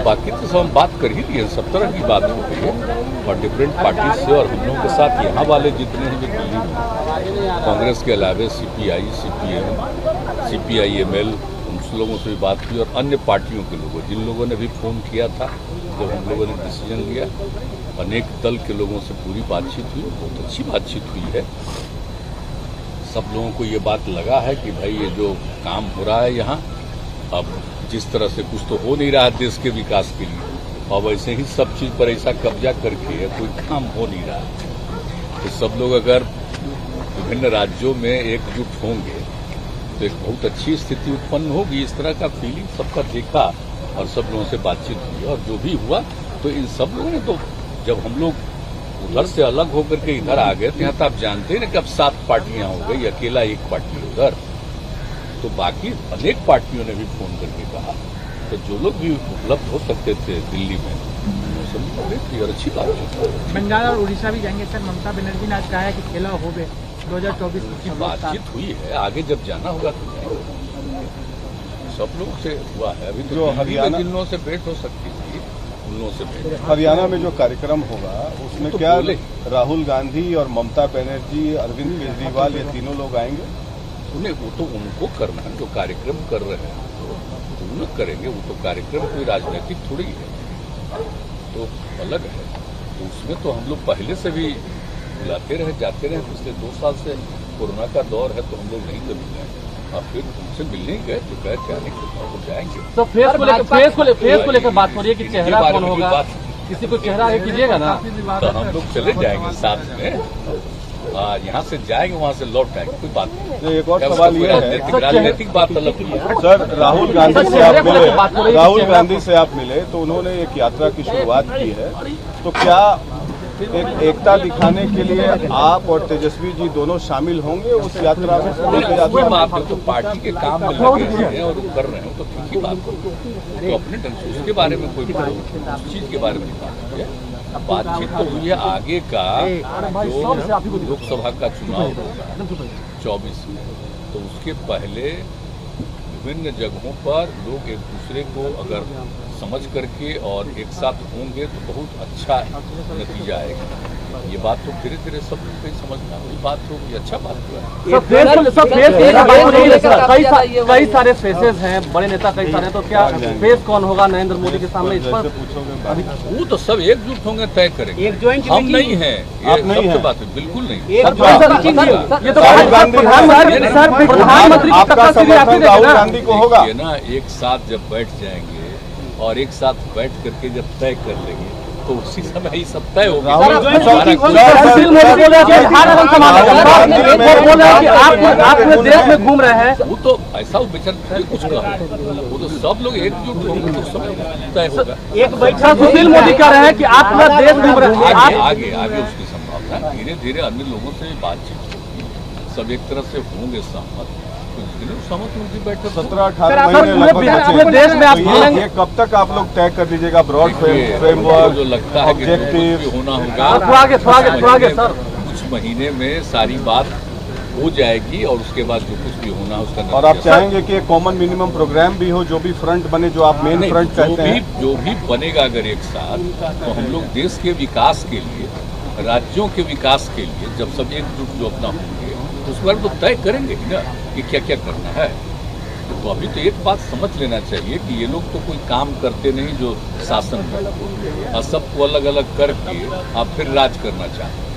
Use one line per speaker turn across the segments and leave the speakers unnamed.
बाकी तो सब हम बात कर ही लिए, सब तरह की बात हो गई है और डिफरेंट पार्टी से, और हम लोगों के साथ यहाँ वाले जितने हैं जो दिल्ली में कांग्रेस के अलावा CPI, CPM, CPI-ML, उन लोगों से भी बात की, और अन्य पार्टियों के लोगों, जिन लोगों ने भी फ़ोन किया था जब हम लोगों ने डिसीजन लिया, अनेक दल के लोगों से पूरी बातचीत हुई, बहुत अच्छी बातचीत हुई है। सब लोगों को ये बात लगा है कि भाई ये जो काम हो रहा है यहाँ, अब जिस तरह से कुछ तो हो नहीं रहा है देश के विकास के लिए, और वैसे ही सब चीज़ पर ऐसा कब्जा करके कोई काम हो नहीं रहा है। तो सब लोग अगर विभिन्न राज्यों में एकजुट होंगे तो एक बहुत अच्छी स्थिति उत्पन्न होगी। इस तरह का फीलिंग सबका देखा और सब लोगों से बातचीत हुई, और जो भी हुआ तो इन सब लोगों ने, तो जब हम लोग उधर से अलग होकर के इधर आ गए तो यहाँ तो आप जानते हैं ना कि अब 7 पार्टियां हो गई, अकेला एक पार्टी उधर, तो बाकी अनेक पार्टियों ने भी फोन करके कहा, तो जो लोग भी उपलब्ध हो सकते थे दिल्ली में सभी, और अच्छी बात है।
बंगाल और उड़ीसा भी जाएंगे सर, ममता बनर्जी ने आज कहा है कि खेला हो गए 2024 की
बातचीत हुई है, आगे जब जाना होगा तो सब लोग से हुआ है। अभी तो हरियाणा जिन लोगों से भेंट हो सकती थी उन लोगों से भेंट।
हरियाणा में जो कार्यक्रम होगा उसमें तो क्या राहुल गांधी और ममता बनर्जी, अरविंद केजरीवाल, ये तीनों लोग आएंगे?
उन्हें वो तो उनको करना है, जो कार्यक्रम कर रहे हैं तो उन्हें करेंगे। वो तो कार्यक्रम कोई राजनीतिक थोड़ी है, तो अलग है। तो उसमें तो हम लोग पहले से भी बुलाते रहे, जाते रहे। पिछले 2 साल से कोरोना का दौर है तो हम लोग नहीं कभी गए, और फिर उनसे मिलने ही गए तो गए, जाने तो जाएंगे।
तो फेस को लेकर बात हो रही है कि चेहरा कौन होगा, किसी को चेहरा है कीजिएगा ना,
तो हम लोग चले जाएंगे साथ में, यहाँ से जाएंगे वहाँ से लौट आएंगे, कोई बात नहीं।
तो एक और सवाल ये है,
राजनीतिक बात अलग है।
सर राहुल गांधी से आप मिले तो उन्होंने एक यात्रा की शुरुआत की है, तो क्या एक एकता दिखाने के लिए आप और तेजस्वी जी दोनों शामिल होंगे उस यात्रा में?
कोई बात नहीं, तो पार्टी के काम में लगे हैं और कर रहे हैं, तो ठीक ही बात है। तो अपने ढंग से उसके बारे में कोई उस चीज के बारे में बात है। बातचीत तो हुई है आगे का, जो लोकसभा का चुनाव होगा 24 में, तो उसके पहले विभिन्न जगहों पर लोग एक दूसरे को अगर समझ करके और एक साथ होंगे तो बहुत अच्छा नतीजा आएगा। ये बात तो धीरे धीरे सब लोग समझना, वही बात होगी, अच्छा बात हुआ।
कई सारे फेसेस हैं, बड़े नेता कई सारे, तो क्या फेस कौन होगा नरेंद्र मोदी के सामने? इस पर
वो तो सब एकजुट होंगे, तय करेंगे। हम नहीं है,
आप नहीं है,
बात बिल्कुल नहीं।
ये तो प्रधानमंत्री
आपका समर्थन राहुल गांधी को होगा
ना। एक साथ जब बैठ जाएंगे और एक साथ बैठ करके जब तय कर लेंगे तो उसी समय ही सब तय होगा।
आप देश में घूम रहे हैं,
वो तो ऐसा बेचारा कुछ कहा, वो तो सब लोग एकजुट होंगे तो सब तय होगा।
एक बैठक सुशील मोदी कह रहे हैं कि आप पूरा देश घूम रहे हैं,
आगे उसकी संभावना, धीरे धीरे अन्य लोगों से बातचीत होगी, सब एक तरह से होंगे सहमत।
17-18 महीने
देश में आप
ये कब तक आप लोग तय कर दीजिएगा ब्रॉड फ्रेमवर्क?
जो लगता है कि होना होगा,
थोड़ा आगे सर,
कुछ महीने में सारी बात हो जाएगी और उसके बाद जो कुछ भी होना उसका।
और आप चाहेंगे कि एक कॉमन मिनिमम प्रोग्राम भी हो, जो भी फ्रंट बने, जो आप मेन फ्रंट कहते हैं,
जो भी बनेगा अगर एक साथ, तो हम लोग देश के विकास के लिए, राज्यों के विकास के लिए जब सब एकजुट जो अपना होंगे उस पर तो तय करेंगे ही ना कि क्या क्या करना है। तो अभी तो एक बात समझ लेना चाहिए कि ये लोग तो कोई काम करते नहीं जो शासन करते, और सबको अलग अलग करके आप फिर राज करना चाहते हैं।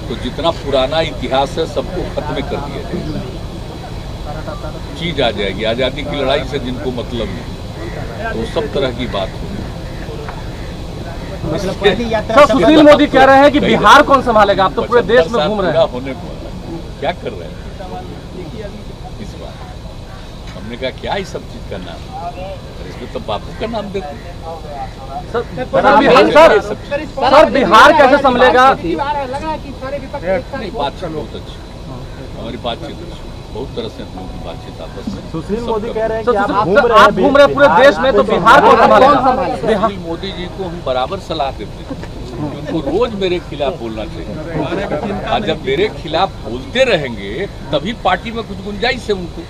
तो जितना पुराना इतिहास है सबको खत्म कर दिया जाएगा, चीज आ जाएगी। आज़ादी की लड़ाई से जिनको मतलब नहीं, तो सब तरह की बात होगी।
सुशील मोदी कह रहे हैं कि बिहार कौन संभालेगा? आप तो पूरे देश में घूम रहे हैं,
होने को क्या कर रहे हैं इस बार? हमने कहा क्या ही सब चीज का नाम, इसमें तो बापू का नाम देते हैं।
सर बिहार कैसे संभलेगा?
नहीं, बातचीत बहुत अच्छी, हमारी बातचीत अच्छी, बहुत तरह से हम लोगों की बातचीत आपस में।
सुशील मोदी कह रहे हैं कि आप घूम रहे पूरे देश में, तो बिहार कौन संभालेगा?
सुशील मोदी जी को हम बराबर सलाह देते हैं, उनको रोज मेरे खिलाफ बोलना चाहिए, और जब मेरे खिलाफ बोलते रहेंगे तभी पार्टी में कुछ गुंजाइश है उनको।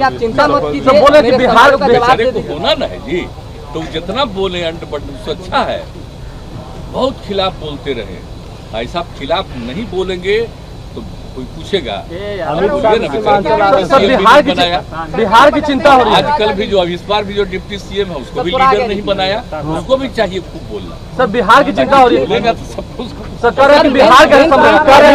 आप चिंता मत कीजिए, बोले कि बिहार
बेचारे को होना ना है जी, तो जितना बोले अंड बंड उससे अच्छा है। बहुत खिलाफ बोलते रहे, ऐसा खिलाफ नहीं बोलेंगे तो कोई पूछेगा।
सर बिहार की चिंता हो रही है।
आजकल भी जो इस बार भी जो डिप्टी सीएम है उसको भी लीडर नहीं बनाया, उसको भी चाहिए खूब बोलना।
सर बिहार की चिंता हो रही है।
बोलेगा तो सब कुछ
सर कह रहे हैं कि बिहार का
संजय जायसवाल कह रहे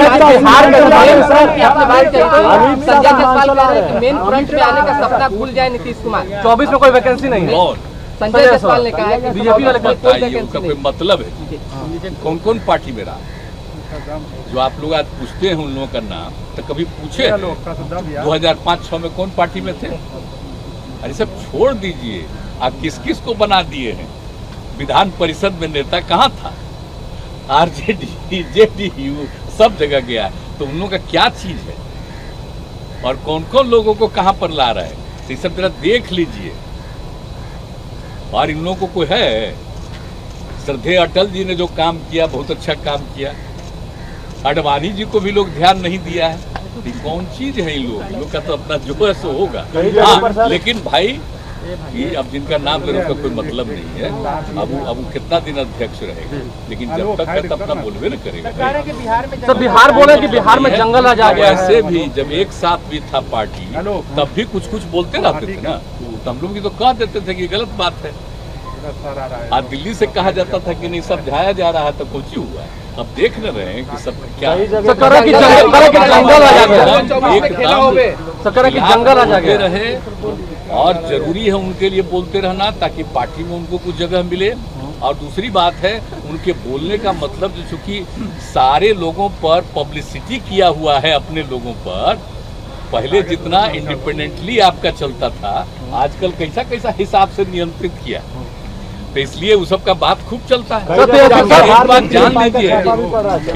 हैं कि मेन फ्रंट में आने का सपना भूल जाए नीतीश कुमार।
24 में कोई वैकेंसी नहीं है।
और
संजय जायसवाल ने कहा है कि
बीजेपी वाले
बताइए उसका कोई मतलब है? कौन कौन पार्टी में रहा? जो आप लोग आज पूछते हैं उन लोगों का नाम, तो कभी पूछे 2005-06 में कौन पार्टी में थे? अरे सब छोड़ दीजिए, आप किस किस को बना दिए हैं? विधान परिषद में नेता कहाँ था? आरजेडी जेडीयू सब जगह गया, तो उन लोगों का क्या चीज है और कौन कौन लोगों को कहाँ पर ला रहा है, तो ये सब जरा देख लीजिए। और इन लोगों को कोई है? श्रद्धेय अटल जी ने जो काम किया बहुत अच्छा काम किया। अडवाणी जी को भी लोग ध्यान नहीं दिया है। ये कौन चीज है? इन लोग का तो अपना जो है सो होगा। हाँ, लेकिन भाई ये अब जिनका नाम लेने का कोई मतलब नहीं है, अब वो कितना दिन अध्यक्ष रहेगा, लेकिन जब तक है तब अपना बोलवे न करेगा।
सर बिहार बोले कि बिहार में जंगल आ जाएगा।
ऐसे भी जब एक साथ भी था पार्टी तब भी कुछ कुछ बोलते रहते थे ना, तो हम लोग भी तो कह देते थे कि गलत बात है। आज दिल्ली से कहा जाता था कि नहीं समझाया जा रहा है, तो कुछ ही हुआ। अब देख न रहे हैं कि सब क्या
जंगल आ जाएगा
रहे। और जरूरी है उनके लिए बोलते रहना ताकि पार्टी में उनको कुछ जगह मिले। और दूसरी बात है उनके बोलने का मतलब जो चूंकि सारे लोगों पर पब्लिसिटी किया हुआ है, अपने लोगों पर पहले जितना इंडिपेंडेंटली आपका चलता था, आजकल कैसा कैसा हिसाब से नियंत्रित किया, तो इसलिए उस सब का बात खूब चलता है। एक बात जान लीजिए,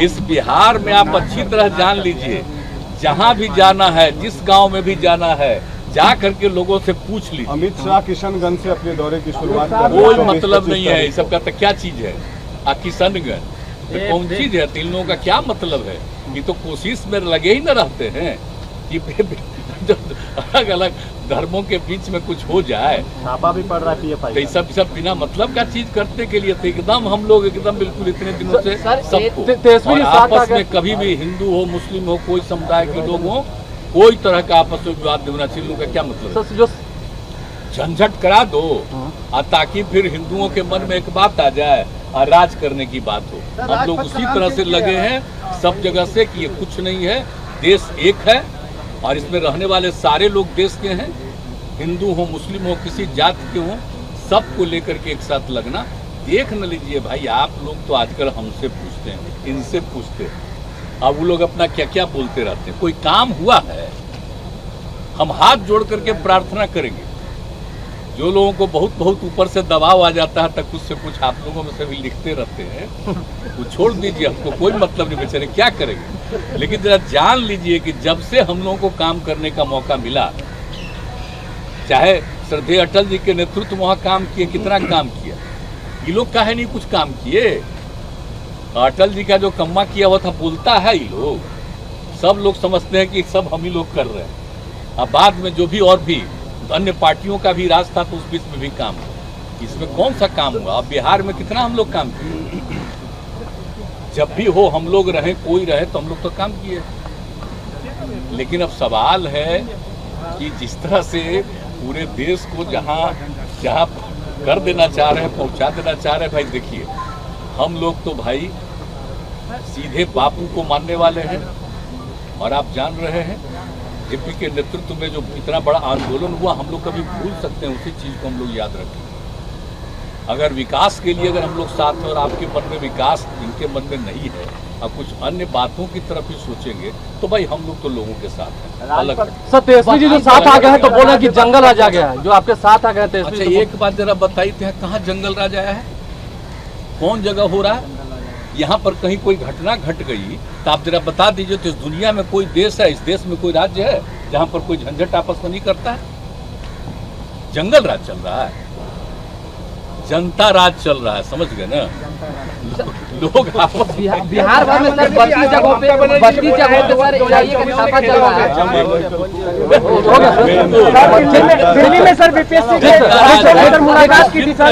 इस बिहार में आप अच्छी तरह जान लीजिए, जहाँ भी जाना है, जिस गांव में भी जाना है, जा करके लोगों से पूछ लीजिए।
अमित शाह किशनगंज से अपने दौरे की शुरुआत कर
कोई मतलब नहीं है इस सब का। तो क्या चीज है किशनगंज तो कौन चीज है? तीन लोगों का क्या मतलब है? ये तो कोशिश में लगे ही न रहते हैं कि अलग अलग धर्मों के बीच में कुछ हो जाए।
छापा भी पड़ रहा है।
तो सब बिना मतलब का चीज करने के लिए थे एकदम हम लोग एकदम बिल्कुल इतने दिनों से सबको और आपस में कभी भी हिंदू हो मुस्लिम हो कोई समुदाय के लोग हो, कोई तरह का आपस में विवाद नहीं होना चाहिए। का क्या मतलब? झंझट करा दो ताकि फिर हिंदुओं के मन में एक बात आ जाए और राज करने की बात हो। हम लोग उसी तरह से लगे हैं सब जगह से कि ये कुछ नहीं है, देश एक है और इसमें रहने वाले सारे लोग देश के हैं, हिंदू हो मुस्लिम हो किसी जाति के हो, सबको लेकर के एक साथ लगना। देख न लीजिए भाई, आप लोग तो आजकल हमसे पूछते हैं, इनसे पूछते हैं, अब वो लोग अपना क्या क्या बोलते रहते हैं। कोई काम हुआ है हम हाथ जोड़ करके प्रार्थना करेंगे। जो लोगों को बहुत बहुत ऊपर से दबाव आ जाता है तक कुछ से कुछ आप लोगों में से भी लिखते रहते हैं, वो छोड़ दीजिए, हमको कोई मतलब नहीं, बेचारे क्या करेंगे। लेकिन जरा जान लीजिए कि जब से हम लोगों को काम करने का मौका मिला, चाहे श्रद्धेय अटल जी के नेतृत्व में वहाँ काम किए, कितना काम किया, ये लोग काहे नहीं कुछ काम किए। अटल जी का जो कम्मा किया हुआ था बोलता है ये लोग, सब लोग समझते हैं कि सब हम ही लोग कर रहे हैं। अब बाद में जो भी और भी अन्य पार्टियों का भी राज था तो उस बीच में भी काम हुआ, इसमें कौन सा काम हुआ? अब बिहार में कितना हम लोग काम किए। जब भी हो हम लोग रहे, कोई रहे तो हम लोग तो काम किए। लेकिन अब सवाल है कि जिस तरह से पूरे देश को जहाँ जहाँ कर देना चाह रहे हैं, पहुँचा देना चाह रहे हैं, भाई देखिए हम लोग तो भाई सीधे बापू को मानने वाले हैं। और आप जान रहे हैं जेपी के नेतृत्व में जो इतना बड़ा आंदोलन हुआ, हम लोग कभी भूल सकते हैं उसी चीज को हम लोग याद रखें। अगर विकास के लिए अगर हम लोग साथ हैं और आपके मन में विकास इनके मन में नहीं है और कुछ अन्य बातों की तरफ ही सोचेंगे तो भाई हम लोग तो लोगों के साथ हैं। अलग
सर तेजस्वी जी जो साथ आ गए हैं तो बोले कि जंगल राज आ गया है, जो आपके साथ आ गए तेजस्वी।
अच्छा एक बात जरा बताइए थे, कहाँ जंगल राज आया है? कौन जगह हो रहा है? यहाँ पर कहीं कोई घटना घट गई तो आप जरा बता दीजिए, तो इस दुनिया में कोई देश है, इस देश में कोई राज्य है जहाँ पर कोई झंझट आपस में नहीं करता है? जंगल राज चल रहा है। जनता राज चल रहा है, समझ गए ना। लोग आपस
बिहार भर में सर 32 जगहों पे सर एनआईए का छापा चल रहा है।
दिल्ली में सर बीपीएससी मुलाकात की थी सर।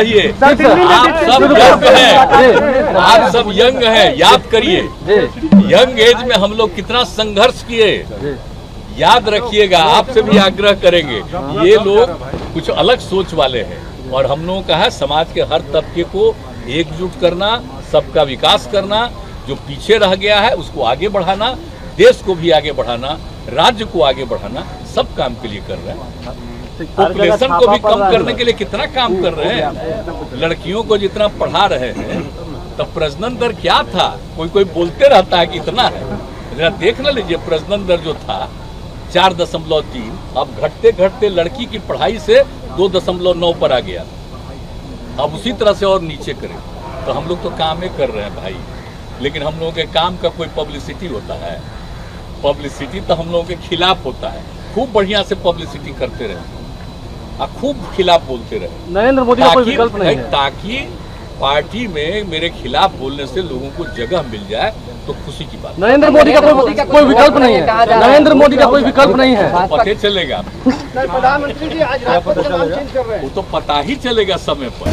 आप सब यंग हैं, याद करिए यंग एज में हम लोग कितना संघर्ष किए, याद रखिएगा। आपसे भी आग्रह करेंगे, ये लोग कुछ अलग सोच वाले हैं और हम लोगों का है समाज के हर तबके को एकजुट करना, सबका विकास करना, जो पीछे रह गया है उसको आगे बढ़ाना, देश को भी आगे बढ़ाना, राज्य को आगे बढ़ाना, सब काम के लिए कर रहे हैं। पॉपुलेशन को भी कम करने के लिए कितना काम कर रहे हैं। लड़कियों को जितना पढ़ा रहे हैं, तब प्रजनन दर क्या था, कोई बोलते रहता है कि इतना है, जरा देख ना लीजिए प्रजनन दर जो था 4.3, अब घटते घटते लड़की की पढ़ाई से 2.9 पर आ गया। अब उसी तरह से और नीचे करें, तो हम लोग तो काम ही कर रहे हैं भाई, लेकिन हम लोगों के काम का कोई पब्लिसिटी होता है? पब्लिसिटी तो हम लोगों के खिलाफ होता है। खूब बढ़िया से पब्लिसिटी करते रहे और खूब खिलाफ बोलते रहे।
नरेंद्र मोदी का कोई विकल्प नहीं है,
ताकि पार्टी में मेरे खिलाफ बोलने से लोगों को जगह मिल जाए, तो खुशी की बात।
नरेंद्र मोदी का कोई विकल्प नहीं है, नरेंद्र मोदी का कोई विकल्प नहीं है।
पता चलेगा,
प्रधानमंत्री जी आज रात को नाम चेंज कर रहे हैं।
वो तो पता ही चलेगा समय पर।